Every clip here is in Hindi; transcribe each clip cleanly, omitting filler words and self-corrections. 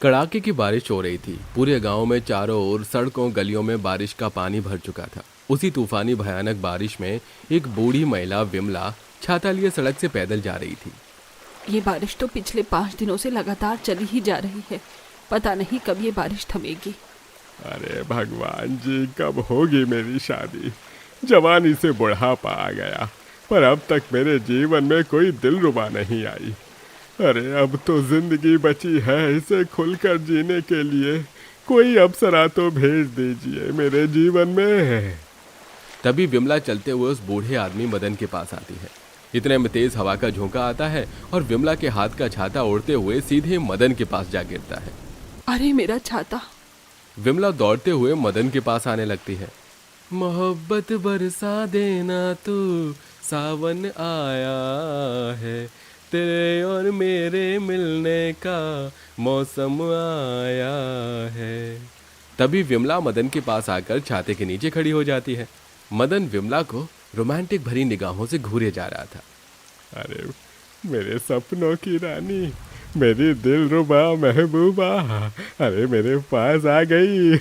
कड़ाके की बारिश हो रही थी। पूरे गांव में चारों ओर सड़कों गलियों में बारिश का पानी भर चुका था। उसी तूफानी भयानक बारिश में एक बूढ़ी महिला विमला छाता लिए सड़क से पैदल जा रही थी। ये बारिश तो पिछले 5 दिनों से लगातार चली ही जा रही है। पता नहीं कब ये बारिश थमेगी। अरे भगवान जी, कब होगी मेरी शादी। जवानी से बुढ़ापा आ गया, पर अब तक मेरे जीवन में कोई दिलरुबा नहीं आई। अरे अब तो जिंदगी बची है, इसे खुलकर जीने के लिए कोई अप्सरा तो भेज दीजिए मेरे जीवन में। तभी विमला चलते हुए उस बूढ़े आदमी मदन के पास आती है। इतने में तेज हवा का झोंका आता है और विमला के हाथ का छाता उड़ते हुए सीधे मदन के पास जा गिरता है। अरे मेरा छाता! विमला दौड़ते हुए मदन के पास आने लगती है। मोहब्बत बरसा देना तू, सावन आया है, तेरे और मेरे मिलने का मौसम आया है। तभी विमला मदन के पास आकर छाते के नीचे खड़ी हो जाती है। मदन विमला को रोमांटिक भरी निगाहों से घूरे जा रहा था। अरे मेरे सपनों की रानी, मेरी दिलरुबा महबूबा, अरे मेरे पास आ गई।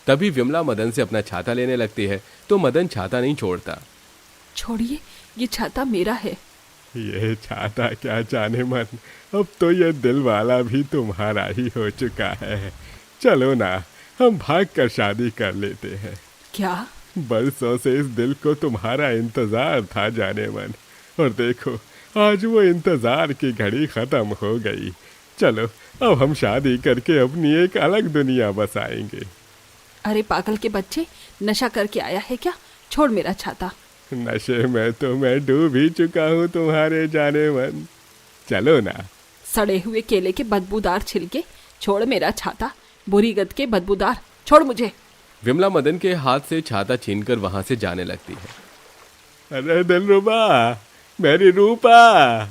तभी विमला मदन से अपना छाता लेने लगती है तो मदन छाता नहीं छोड़ता। छोड़िए, ये छाता मेरा है। ये छाता क्या जाने मन, अब तो ये दिल वाला भी तुम्हारा ही हो चुका है। चलो ना, हम भाग कर शादी कर लेते हैं। क्या? बरसों से इस दिल को तुम्हारा इंतजार था जाने मन, और देखो आज वो इंतजार की घड़ी खत्म हो गई। चलो अब हम शादी करके अपनी एक अलग दुनिया बसाएंगे। अरे पागल के बच्चे, नशा करके आया है क्या? छोड़ मेरा छाता। नशे में तो मैं डूब ही चुका हूँ तुम्हारे जाने मन। चलो ना। सड़े हुए केले के बदबूदार छिलके, छोड़ मेरा छाता। बुरी गंध के बदबूदार, छोड़ मुझे। विमला मदन के हाथ से छाता छीनकर वहां से जाने लगती है। अरे दिलरुबा, मेरी रूपा।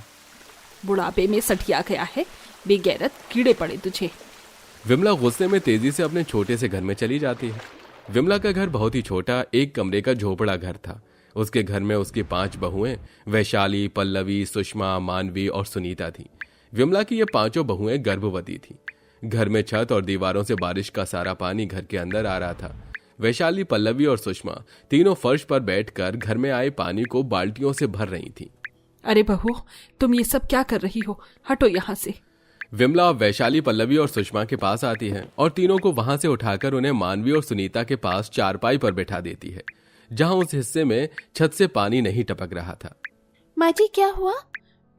बुढ़ापे में सठिया गया है, बेगैरत, कीड़े पड़े तुझे। विमला गुस्से में तेजी से अपने छोटे से घर में चली जाती है। विमला का घर बहुत ही छोटा, एक कमरे का झोपड़ा घर था। उसके घर में उसकी 5 बहुएं वैशाली, पल्लवी, सुषमा, मानवी और सुनीता थी। विमला की ये 5 बहुएं गर्भवती थी। घर में छत और दीवारों से बारिश का सारा पानी घर के अंदर आ रहा था। वैशाली, पल्लवी और सुषमा तीनों फर्श पर बैठकर घर में आए पानी को बाल्टियों से भर रही थीं। अरे बहू, तुम ये सब क्या कर रही हो? हटो यहाँ से। विमला वैशाली, पल्लवी और सुषमा के पास आती है और तीनों को वहां से उठाकर उन्हें मानवी और सुनीता के पास चारपाई पर बैठा देती है, जहां उस हिस्से में छत से पानी नहीं टपक रहा था। माँ जी, क्या हुआ?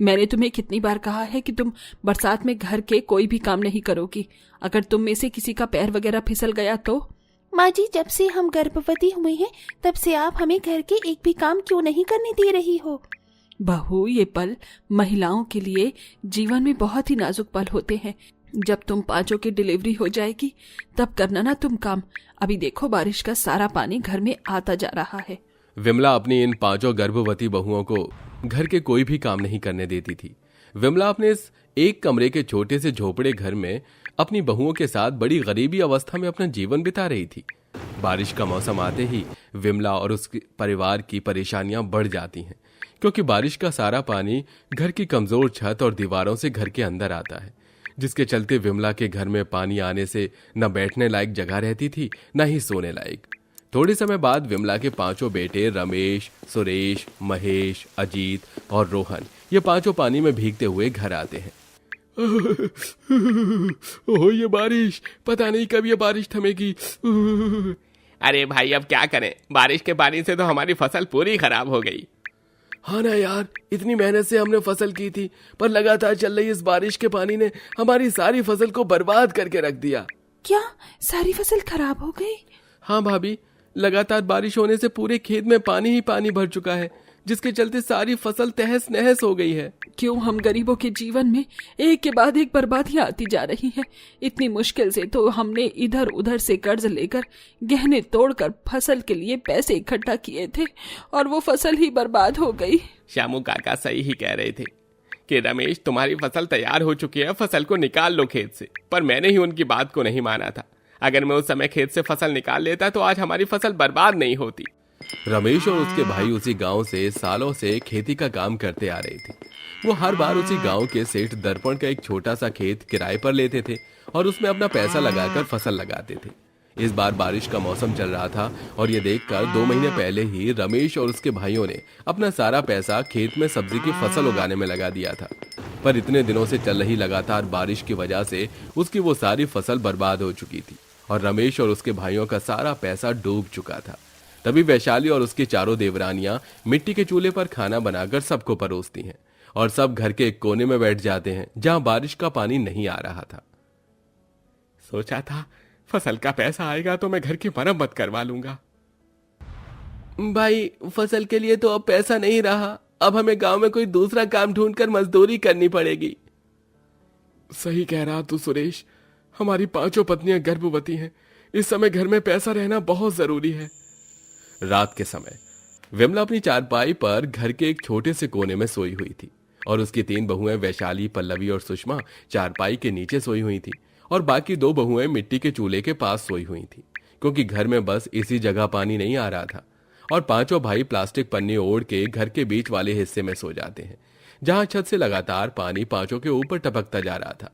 मैंने तुम्हें कितनी बार कहा है कि तुम बरसात में घर के कोई भी काम नहीं करोगी। अगर तुम में से किसी का पैर वगैरह फिसल गया तो? माँ जी, जब से हम गर्भवती हुए हैं तब से आप हमें घर के एक भी काम क्यों नहीं करने दे रही हो? बहू, ये पल महिलाओं के लिए जीवन में बहुत ही नाजुक पल होते हैं। जब तुम 5 की डिलीवरी हो जाएगी तब करना ना तुम काम। अभी देखो, बारिश का सारा पानी घर में आता जा रहा है। विमला अपनी इन 5 गर्भवती बहुओं को घर के कोई भी काम नहीं करने देती थी। विमला अपने इस एक कमरे के छोटे से झोपड़े घर में अपनी बहुओं के साथ बड़ी गरीबी अवस्था में अपना जीवन बिता रही थी। बारिश का मौसम आते ही विमला और उसके परिवार की परेशानियां बढ़ जाती हैं, क्योंकि बारिश का सारा पानी घर की कमजोर छत और दीवारों से घर के अंदर आता है, जिसके चलते विमला के घर में पानी आने से न बैठने लायक जगह रहती थी, न ही सोने लायक। थोड़े समय बाद विमला के 5 बेटे रमेश, सुरेश, महेश, अजीत और रोहन, ये 5 पानी में भीगते हुए घर आते हैं। ओह, ये बारिश, पता नहीं कब ये बारिश थमेगी। अरे भाई, अब क्या करें? बारिश के पानी से तो हमारी फसल पूरी खराब हो गई। हाँ ना यार, इतनी मेहनत से हमने फसल की थी, पर लगातार चल रही इस बारिश के पानी ने हमारी सारी फसल को बर्बाद करके रख दिया। क्या सारी फसल खराब हो गई? हाँ भाभी, लगातार बारिश होने से पूरे खेत में पानी ही पानी भर चुका है, जिसके चलते सारी फसल तहस नहस हो गई है। क्यों हम गरीबों के जीवन में एक के बाद एक बर्बादियां आती जा रही हैं। इतनी मुश्किल से तो हमने इधर उधर से कर्ज लेकर गहने तोड़कर फसल के लिए पैसे इकट्ठा किए थे, और वो फसल ही बर्बाद हो गई। श्यामू काका सही ही कह रहे थे कि रमेश, तुम्हारी फसल तैयार हो चुकी है, फसल को निकाल लो खेत से। पर मैंने ही उनकी बात को नहीं माना था। अगर मैं उस समय खेत से फसल निकाल लेता तो आज हमारी फसल बर्बाद नहीं होती। रमेश और उसके भाई उसी गांव से सालों से खेती का काम करते आ रहे थे। वो हर बार उसी गांव के सेठ दर्पण का एक छोटा सा खेत किराए पर लेते थे और उसमें अपना पैसा लगाकर फसल लगाते थे। इस बार बारिश का मौसम चल रहा था और ये देखकर 2 महीने पहले ही रमेश और उसके भाइयों ने अपना सारा पैसा खेत में सब्जी की फसल उगाने में लगा दिया था। पर इतने दिनों से चल रही लगातार बारिश की वजह से उसकी वो सारी फसल बर्बाद हो चुकी थी और रमेश और उसके भाइयों का सारा पैसा डूब चुका था। तभी वैशाली और उसकी चारों देवरानियां मिट्टी के चूल्हे पर खाना बनाकर सबको परोसती हैं और सब घर के एक कोने में बैठ जाते हैं जहां बारिश का पानी नहीं आ रहा था। सोचा था फसल का पैसा आएगा तो मैं घर की मरम्मत करवा लूंगा। भाई फसल के लिए तो अब पैसा नहीं रहा, अब हमें गांव में कोई दूसरा काम ढूंढकर मजदूरी करनी पड़ेगी। सही कह रहा तू सुरेश, हमारी 5 पत्नियां गर्भवती हैं, इस समय घर में पैसा रहना बहुत जरूरी है। रात के समय विमला अपनी चारपाई पर घर के एक छोटे से कोने में सोई हुई थी और उसकी 3 बहुएं वैशाली, पल्लवी और सुषमा चारपाई के नीचे सोई हुई थी और बाकी 2 बहुएं मिट्टी के चूल्हे के पास सोई हुई थी, क्योंकि घर में बस इसी जगह पानी नहीं आ रहा था। और 5 भाई प्लास्टिक पन्नी ओढ़ के घर के बीच वाले हिस्से में सो जाते हैं जहां छत से लगातार पानी 5 के ऊपर टपकता जा रहा था।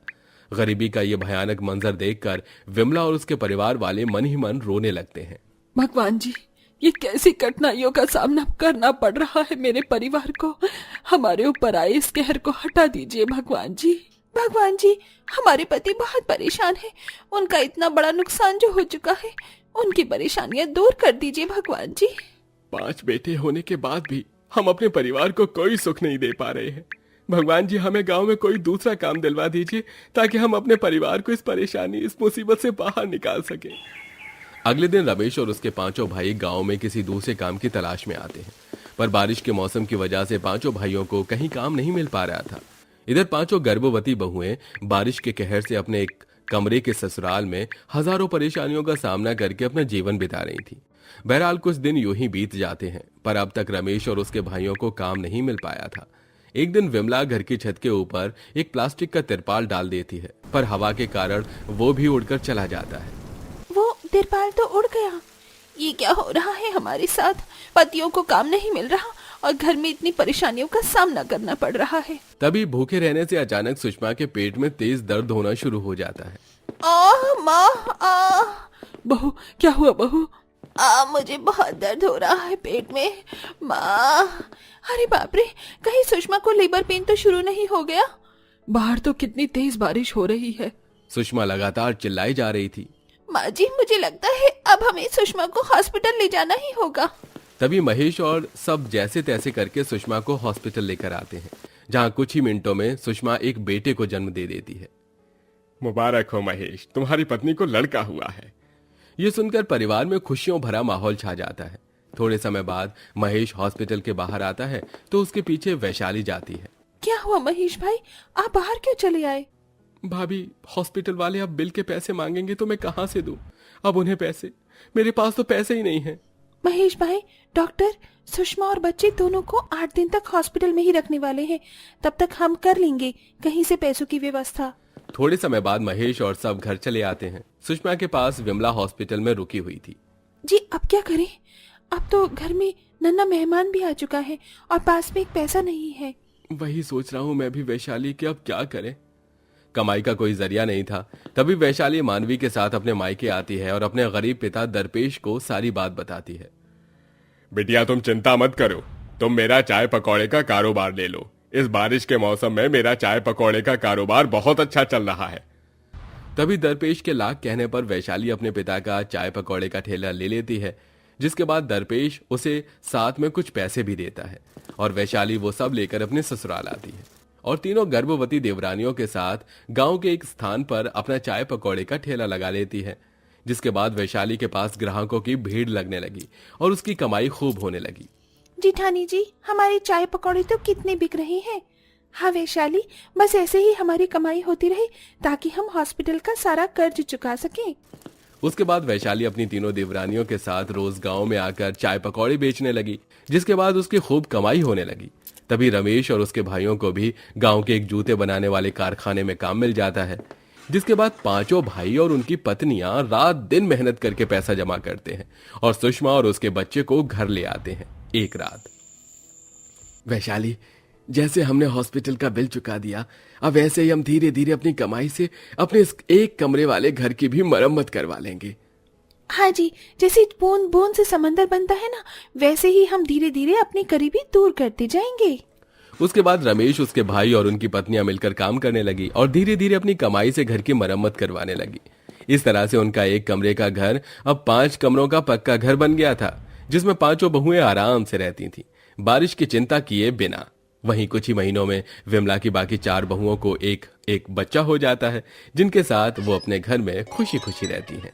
गरीबी का यह भयानक मंजर देखकर विमला और उसके परिवार वाले मन ही मन रोने लगते हैं। भगवान जी, ये कैसी कठिनाइयों का सामना करना पड़ रहा है मेरे परिवार को। हमारे ऊपर आए इस कहर को हटा दीजिए भगवान जी। भगवान जी, हमारे पति बहुत परेशान हैं। उनका इतना बड़ा नुकसान जो हो चुका है, उनकी परेशानियां दूर कर दीजिए भगवान जी। 5 बेटे होने के बाद भी हम अपने परिवार को कोई सुख नहीं दे पा रहे हैं। भगवान जी, हमें गांव में कोई दूसरा काम दिलवा दीजिए ताकि हम अपने परिवार को इस परेशानी, इस मुसीबत से बाहर निकाल सकें। अगले दिन रमेश और उसके 5 भाई गांव में किसी दूसरे काम की तलाश में आते हैं, पर बारिश के मौसम की वजह से 5 भाइयों को कहीं काम नहीं मिल पा रहा था। इधर 5 गर्भवती बहुएं बारिश के कहर से अपने एक कमरे के ससुराल में हजारों परेशानियों का सामना करके अपना जीवन बिता रही थी। बहरहाल कुछ दिन यूं ही बीत जाते हैं, पर अब तक रमेश और उसके भाइयों को काम नहीं मिल पाया था। एक दिन विमला घर की छत के ऊपर एक प्लास्टिक का तिरपाल डाल देती है, पर हवा के कारण वो भी उड़कर चला जाता है। वो तिरपाल तो उड़ गया। ये क्या हो रहा है हमारे साथ? पतियों को काम नहीं मिल रहा और घर में इतनी परेशानियों का सामना करना पड़ रहा है। तभी भूखे रहने से अचानक सुषमा के पेट में तेज दर्द होना शुरू हो जाता है। माँ, बहू, क्या हुआ बहू? मुझे बहुत दर्द हो रहा है पेट में। माँ, अरे बाप रे, कहीं सुषमा को लेबर पेन तो शुरू नहीं हो गया? बाहर तो कितनी तेज बारिश हो रही है। सुषमा लगातार चिल्लाई जा रही थी। माँ जी, मुझे लगता है अब हमें सुषमा को हॉस्पिटल ले जाना ही होगा। तभी महेश और सब जैसे तैसे करके सुषमा को हॉस्पिटल लेकर आते हैं, जहां कुछ ही मिनटों में सुषमा एक बेटे को जन्म दे देती है। मुबारक हो महेश, तुम्हारी पत्नी को लड़का हुआ है। ये सुनकर परिवार में खुशियों भरा माहौल छा जाता है। थोड़े समय बाद महेश हॉस्पिटल के बाहर आता है तो उसके पीछे वैशाली जाती है। क्या हुआ महेश भाई, आप बाहर क्यों चले आए? भाभी, हॉस्पिटल वाले अब बिल के पैसे मांगेंगे तो मैं कहां से दूं? अब उन्हें पैसे, मेरे पास तो पैसे ही नहीं है। महेश भाई, डॉक्टर सुषमा और बच्चे दोनों को 8 दिन तक हॉस्पिटल में ही रखने वाले हैं। तब तक हम कर लेंगे कहीं से पैसों की व्यवस्था। थोड़े समय बाद महेश और सब घर चले आते हैं। सुषमा के पास विमला हॉस्पिटल में रुकी हुई थी। जी, अब क्या करें? अब तो घर में नन्हा मेहमान भी आ चुका है और पास में एक पैसा नहीं है। वही सोच रहा हूँ मैं भी वैशाली कि अब क्या करें। कमाई का कोई जरिया नहीं था। तभी वैशाली मानवी के साथ अपने मायके आती है और अपने गरीब पिता दर्पेश को सारी बात बताती है। बिटिया, तुम चिंता मत करो, तुम मेरा चाय पकौड़े का कारोबार ले लो। इस बारिश के मौसम में मेरा चाय पकौड़े का कारोबार बहुत अच्छा चल रहा है। तभी दर्पेश के लाख कहने पर वैशाली अपने पिता का चाय पकौड़े का ठेला ले लेती है, जिसके बाद दर्पेश उसे साथ में कुछ पैसे भी देता है और वैशाली वो सब लेकर अपने ससुराल आती है और तीनों गर्भवती देवरानियों के साथ गांव के एक स्थान पर अपना चाय पकौड़े का ठेला लगा लेती है। जिसके बाद वैशाली के पास ग्राहकों की भीड़ लगने लगी और उसकी कमाई खूब होने लगी। जेठानी जी, हमारे चाय पकौड़े तो कितने बिक रहे हैं। हाँ वैशाली, बस ऐसे ही हमारी कमाई होती रहे ताकि हम हॉस्पिटल का सारा कर्ज चुका सकें। उसके बाद वैशाली अपनी तीनों देवरानियों के साथ रोज गांव में आकर चाय पकौड़े बेचने लगी, जिसके बाद उसकी खूब कमाई होने लगी। तभी रमेश और उसके भाइयों को भी गांव के एक जूते बनाने वाले कारखाने में काम मिल जाता है, जिसके बाद 5 भाई और उनकी पत्नियां रात दिन मेहनत करके पैसा जमा करते हैं और सुषमा और उसके बच्चे को घर ले आते हैं। एक रात, वैशाली, जैसे हमने हॉस्पिटल का बिल चुका दिया, अब ऐसे ही हम धीरे धीरे अपनी कमाई से अपने इस एक कमरे वाले घर की भी मरम्मत करवा लेंगे। हाँ जी, जैसे बूंद बूंद से समंदर बनता है ना, वैसे ही हम धीरे धीरे अपनी गरीबी दूर करते जाएंगे। उसके बाद रमेश, उसके भाई और उनकी पत्नियां मिलकर काम करने लगी और धीरे धीरे अपनी कमाई से घर की मरम्मत करवाने लगी। इस तरह से उनका एक कमरे का घर अब 5 कमरों का पक्का घर बन गया था, जिसमें 5 बहुएं आराम से रहती थीं, बारिश की चिंता किए बिना। वहीं कुछ ही महीनों में विमला की बाकी 4 बहुओं को एक एक बच्चा हो जाता है, जिनके साथ वो अपने घर में खुशी खुशी रहती हैं।